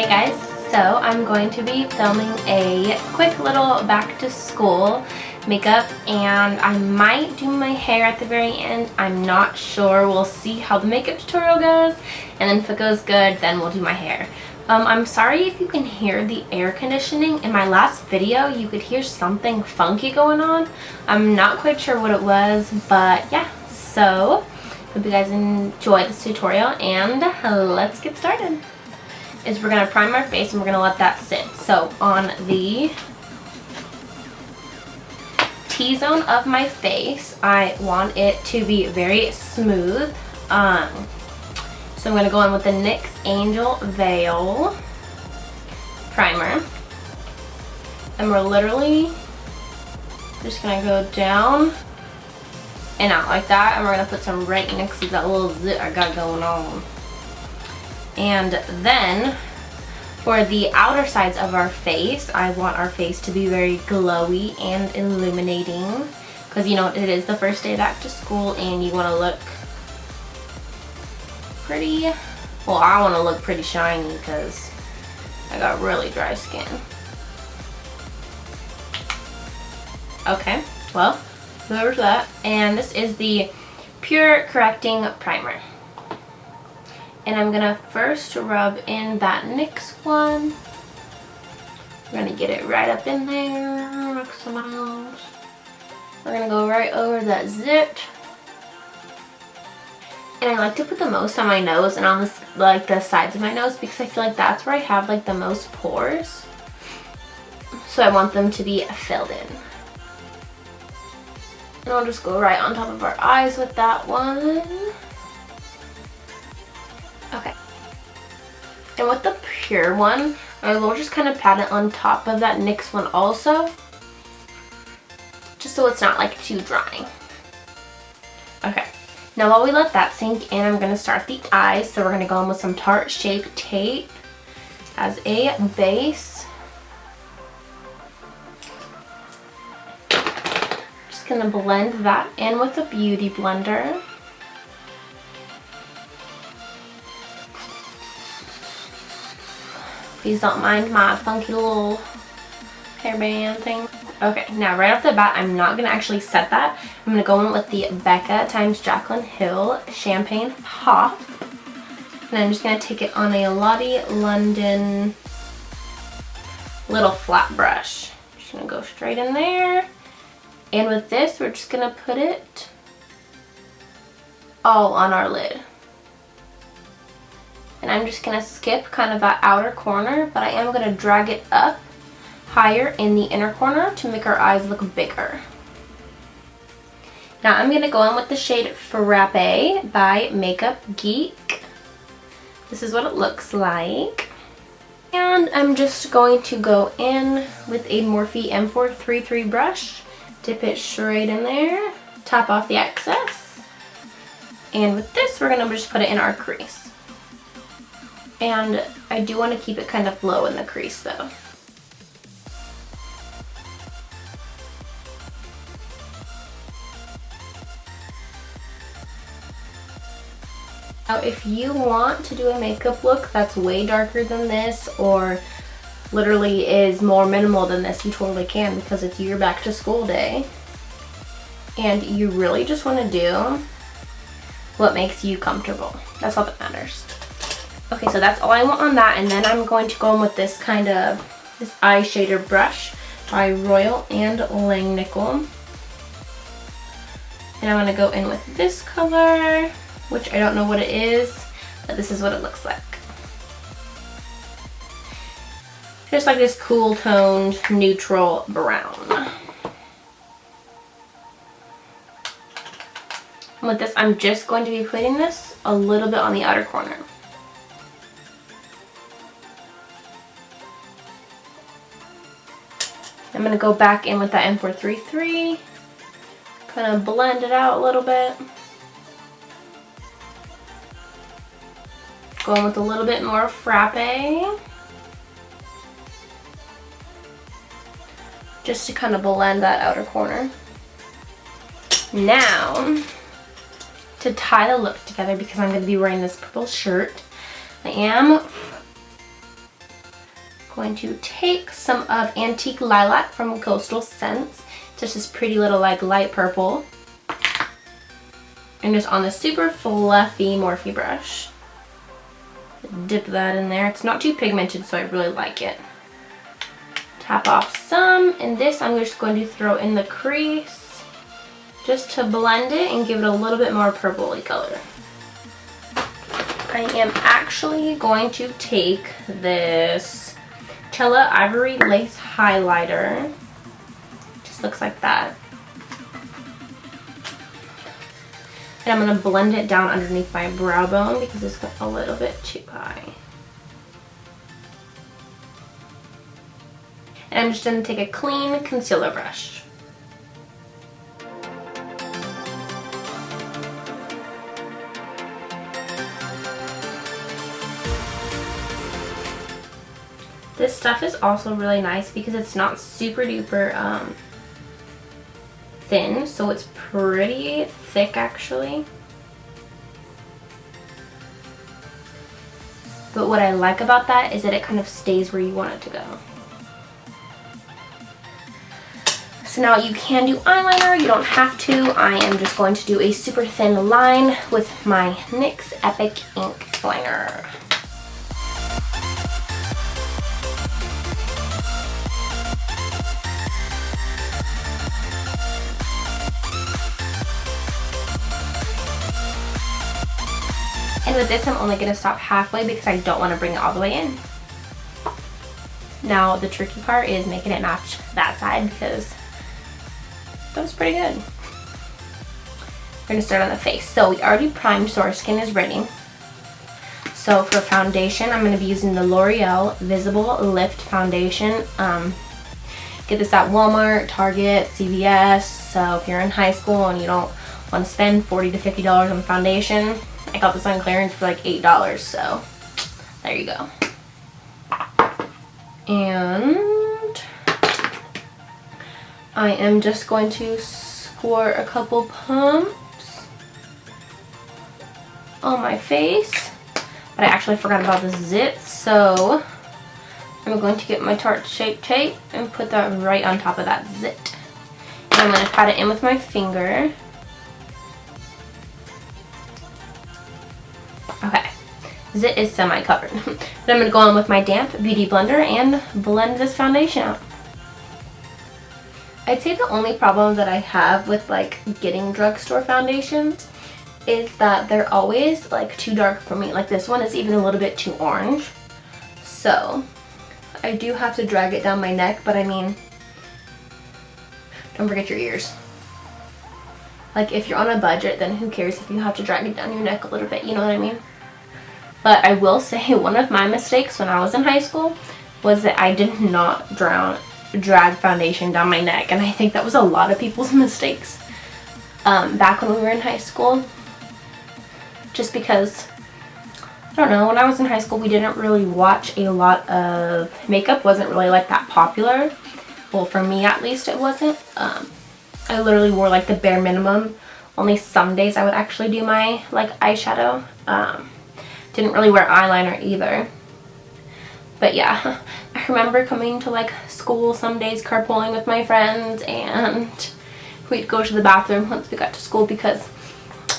Hey guys, so I'm going to be filming a quick little back to school makeup, and I might do my hair at the very end. I'm not sure. We'll see how the makeup tutorial goes, and then if it goes good, then we'll do my hair. I'm sorry if you can hear the air conditioning. In my last video, you could hear something funky going on. I'm not quite sure what it was, but yeah, so hope you guys enjoy this tutorial, and let's get started. We're going to prime our face and we're going to let that sit. So on the T-zone of my face, I want it to be very smooth. So I'm going to go in with the NYX Angel Veil primer. And we're literally just going to go down and out like that. And we're going to put some right next to that little zit I got going on. And then for the outer sides of our face, I want our face to be very glowy and illuminating, because you know it is the first day back to school and you want to look pretty, well, I want to look pretty shiny because I got really dry skin. Okay, well, there's that. And this is the Pure Correcting Primer. And I'm going to first rub in that NYX one. We're going to get it right up in there next to my nose. We're going to go right over that zit. And I like to put the most on my nose and on this, like the sides of my nose, because I feel like that's where I have like the most pores. So I want them to be filled in. And I'll just go right on top of our eyes with that one. Okay, and with the Pure one, I will just kind of pat it on top of that NYX one also, just so it's not like too dry. Okay, now while we let that sink in, I'm going to start the eyes. So we're going to go in with some Tarte Shape Tape as a base. Just going to blend that in with a beauty blender. Please don't mind my funky little hairband thing. Okay, now right off the bat, I'm not going to actually set that. I'm going to go in with the Becca x Jaclyn Hill Champagne Pop. And I'm just going to take it on a Lottie London little flat brush. Just going to go straight in there. And with this, we're just going to put it all on our lid. And I'm just going to skip kind of that outer corner, but I am going to drag it up higher in the inner corner to make our eyes look bigger. Now I'm going to go in with the shade Frappe by Makeup Geek. This is what it looks like. And I'm just going to go in with a Morphe M433 brush, dip it straight in there, top off the excess. And with this, we're going to just put it in our crease. And I do want to keep it kind of low in the crease though. Now if you want to do a makeup look that's way darker than this, or literally is more minimal than this, you totally can, because it's your back to school day. And you really just want to do what makes you comfortable. That's all that matters. Okay, so that's all I want on that, and then I'm going to go in with this this eye shader brush by Royal and Langnickel. And I'm going to go in with this color, which I don't know what it is, but this is what it looks like. Just like this cool toned neutral brown. And with this, I'm just going to be putting this a little bit on the outer corner. I'm going to go back in with that M433, kind of blend it out a little bit. Go in with a little bit more Frappe, just to kind of blend that outer corner. Now, to tie the look together, because I'm going to be wearing this purple shirt, I am Going to take some of Antique Lilac from Coastal Scents. Just this pretty little like light purple. And just on the super fluffy Morphe brush. Dip that in there. It's not too pigmented, so I really like it. Tap off some, and this I'm just going to throw in the crease just to blend it and give it a little bit more purpley color. I am actually going to take this Chella Ivory Lace Highlighter. Just looks like that. And I'm going to blend it down underneath my brow bone because it's a little bit too high. And I'm just going to take a clean concealer brush. This stuff is also really nice because it's not super duper thin, so it's pretty thick actually. But what I like about that is that it kind of stays where you want it to go. So now you can do eyeliner, you don't have to. I am just going to do a super thin line with my NYX Epic Ink Liner. And with this, I'm only going to stop halfway because I don't want to bring it all the way in. Now, the tricky part is making it match that side because that was pretty good. We're going to start on the face. So we already primed, so our skin is ready. So for foundation, I'm going to be using the Loreal Visible Lift Foundation. Get this at Walmart, Target, CVS. So if you're in high school and you don't want to spend $40 to $50 on foundation, I got this on clearance for like $8, so there you go. And I am just going to squirt a couple pumps on my face. But I actually forgot about the zit, so I'm going to get my Tarte Shape Tape and put that right on top of that zit. And I'm going to pat it in with my finger. Okay, zit is semi-covered. Then I'm going to go on with my damp beauty blender and blend this foundation out. I'd say the only problem that I have with like getting drugstore foundations is that they're always like too dark for me. Like this one is even a little bit too orange. So I do have to drag it down my neck, but I mean, don't forget your ears. Like if you're on a budget, then who cares if you have to drag it down your neck a little bit, you know what I mean? But I will say one of my mistakes when I was in high school was that I did not drag foundation down my neck. And I think that was a lot of people's mistakes back when we were in high school. Just because, I don't know, when I was in high school we didn't really watch a lot of makeup. Wasn't really like that popular. Well, for me at least it wasn't. I literally wore like the bare minimum. Only some days I would actually do my like eyeshadow. Didn't really wear eyeliner either. But yeah, I remember coming to like school some days carpooling with my friends, and we'd go to the bathroom once we got to school because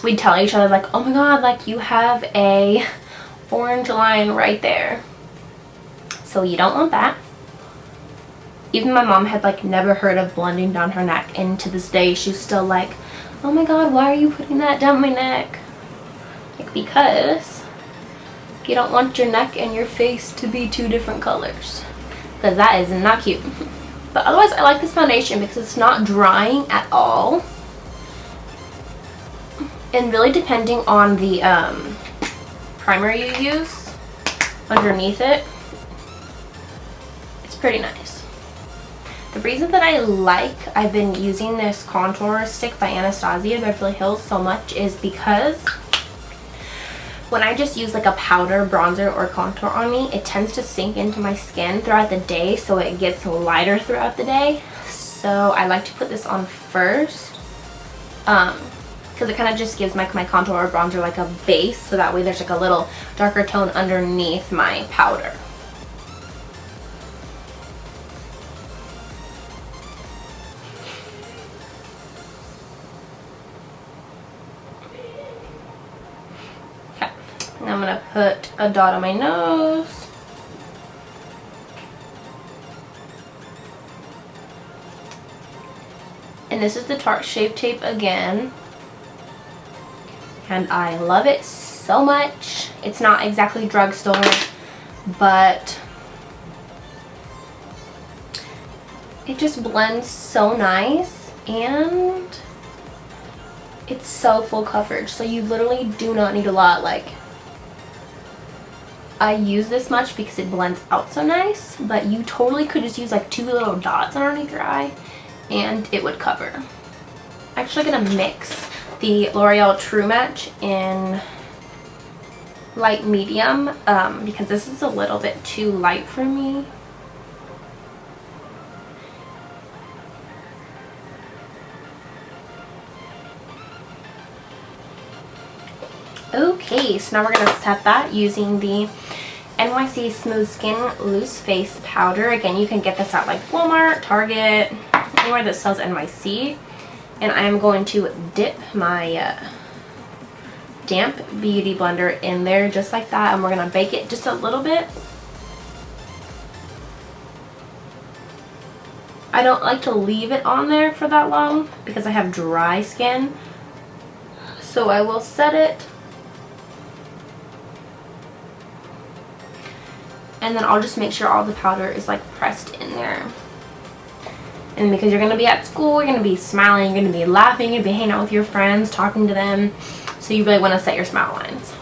we'd tell each other like, oh my god, like you have a orange line right there. So you don't want that. Even my mom had like never heard of blending down her neck, and to this day she's still like, oh my god, why are you putting that down my neck? Like, because you don't want your neck and your face to be two different colors, because that is not cute. But otherwise I like this foundation because it's not drying at all, and really depending on the primer you use underneath it, it's pretty nice. The reason that I've been using this contour stick by Anastasia Beverly Hills so much is because when I just use like a powder, bronzer, or contour on me, it tends to sink into my skin throughout the day, so it gets lighter throughout the day. So I like to put this on first, because it kind of just gives my contour or bronzer like a base, so that way there's like a little darker tone underneath my powder. And I'm going to put a dot on my nose. And this is the Tarte Shape Tape again. And I love it so much. It's not exactly drugstore, but it just blends so nice, and it's so full coverage, so you literally do not need a lot. Like, I use this much because it blends out so nice, but you totally could just use like 2 little dots underneath your eye and it would cover. I'm actually gonna mix the L'Oreal True Match in light medium because this is a little bit too light for me. Okay, so now we're going to set that using the NYC Smooth Skin Loose Face Powder. Again, you can get this at like Walmart, Target, anywhere that sells NYC. And I am going to dip my damp beauty blender in there just like that, and we're going to bake it just a little bit. I don't like to leave it on there for that long because I have dry skin, so I will set it. And then I'll just make sure all the powder is like pressed in there. And because you're going to be at school, you're going to be smiling, you're going to be laughing, you're going to be hanging out with your friends, talking to them. So you really want to set your smile lines.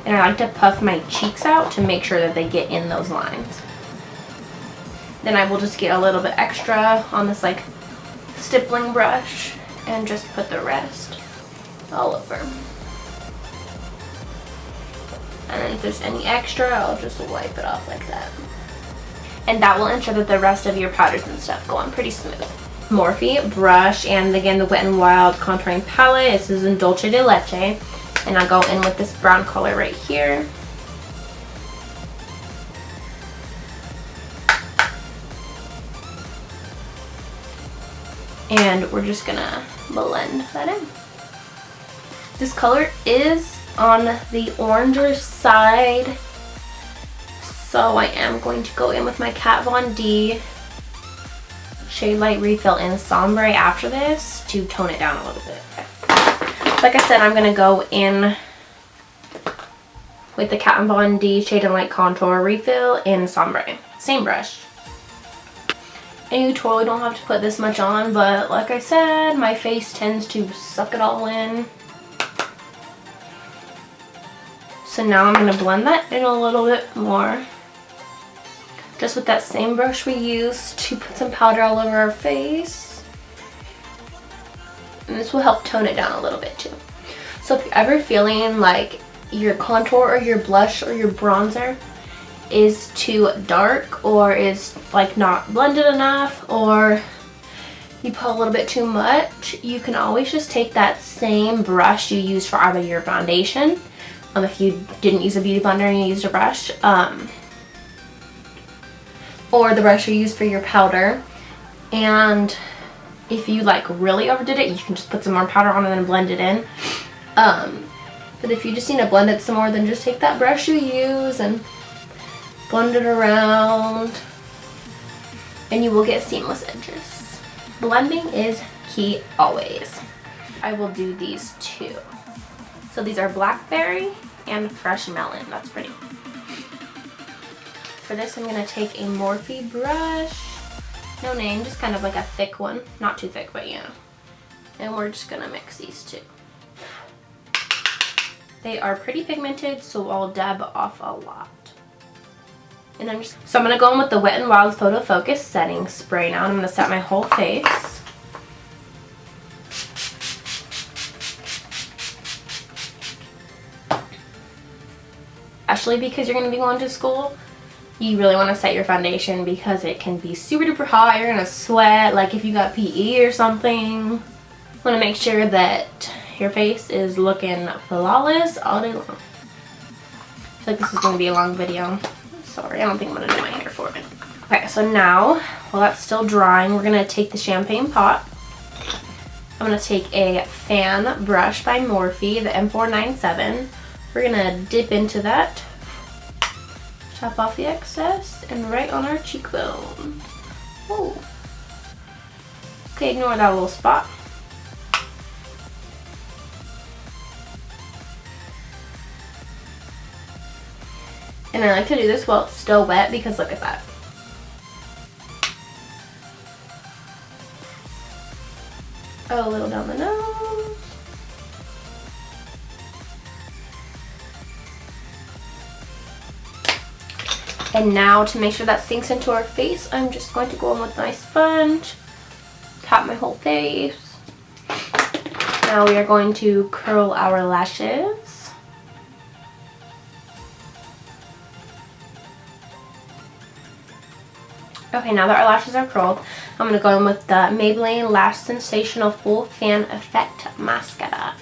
And I like to puff my cheeks out to make sure that they get in those lines. Then I will just get a little bit extra on this like stippling brush and just put the rest all over. And then if there's any extra, I'll just wipe it off like that. And that will ensure that the rest of your powders and stuff go on pretty smooth. Morphe brush, and again the Wet n Wild contouring palette. This is in Dulce de Leche. And I'll go in with this brown color right here. And we're just gonna blend that in. This color is on the oranger side, so I am going to go in with my Kat Von D Shade Light Refill in Sombre after this to tone it down a little bit. Like I said, I'm going to go in with the Kat Von D Shade and Light Contour Refill in Sombre. Same brush. And you totally don't have to put this much on, but like I said, my face tends to suck it all in. So now I'm going to blend that in a little bit more. Just with that same brush we used to put some powder all over our face. And this will help tone it down a little bit too. So if you're ever feeling like your contour or your blush or your bronzer is too dark or is like not blended enough, or you put a little bit too much, you can always just take that same brush you used for either your foundation, if you didn't use a beauty blender and you used a brush, or the brush you used for your powder, and if you like really overdid it, you can just put some more powder on and then blend it in. But if you just need to blend it some more, then just take that brush you use and blend it around, and you will get seamless edges. Blending is key always. I will do these two. So these are Blackberry and Fresh Melon. That's pretty. For this, I'm going to take a Morphe brush. No name, just kind of like a thick one. Not too thick, but yeah. And we're just going to mix these two. They are pretty pigmented, so I'll dab off a lot. And I'm just, so I'm going to go in with the Wet n Wild Photo Focus Setting Spray now. And I'm going to set my whole face. Especially because you're going to be going to school, you really want to set your foundation because it can be super duper hot. You're going to sweat, like if you got PE or something. You want to make sure that your face is looking flawless all day long. I feel like this is going to be a long video. Sorry, I don't think I'm going to do my hair for it. Okay, so now, while that's still drying, we're going to take the champagne pot I'm going to take a fan brush by Morphe, the M497. We're going to dip into that, tap off the excess, and right on our cheekbone. Oh. Okay, ignore that little spot. And I like to do this while it's still wet because look at that. Oh, a little down the nose. And now to make sure that sinks into our face, I'm just going to go in with my sponge, tap my whole face. Now we are going to curl our lashes. Okay, now that our lashes are curled, I'm going to go in with the Maybelline Lash Sensational Full Fan Effect Mascara.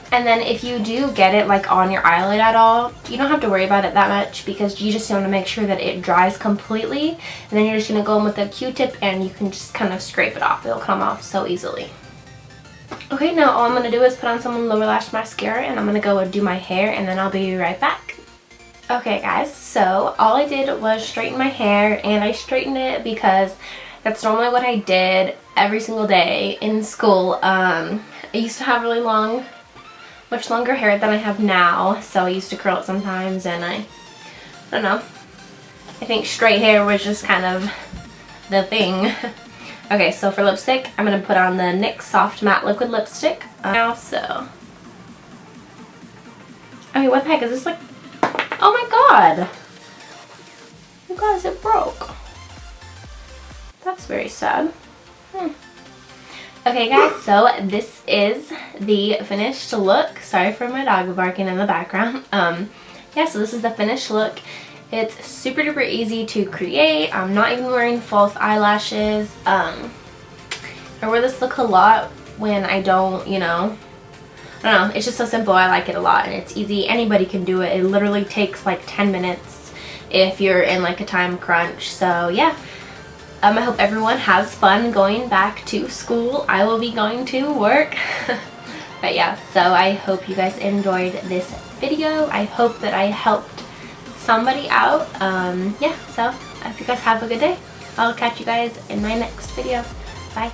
And then if you do get it like on your eyelid at all, you don't have to worry about it that much because you just want to make sure that it dries completely. And then you're just going to go in with a Q-tip and you can just kind of scrape it off. It'll come off so easily. Okay, now all I'm going to do is put on some lower lash mascara and I'm going to go and do my hair and then I'll be right back. Okay guys, so all I did was straighten my hair, and I straightened it because that's normally what I did every single day in school. I used to have really long, much longer hair than I have now, so I used to curl it sometimes, and I don't know, I think straight hair was just kind of the thing. Okay, so for lipstick, I'm going to put on the NYX Soft Matte Liquid Lipstick. Now, so, I mean, what the heck is this, like, oh my god, you guys, it broke. That's very sad. Okay guys, so this is the finished look. Sorry for my dog barking in the background. Yeah, so this is the finished look. It's super duper easy to create. I'm not even wearing false eyelashes. I wear this look a lot when I don't, you know, I don't know. It's just so simple. I like it a lot and it's easy. Anybody can do it. It literally takes like 10 minutes if you're in like a time crunch. So yeah. I hope everyone has fun going back to school. I will be going to work. But yeah, so I hope you guys enjoyed this video. I hope that I helped somebody out. Yeah, so I hope you guys have a good day. I'll catch you guys in my next video. Bye.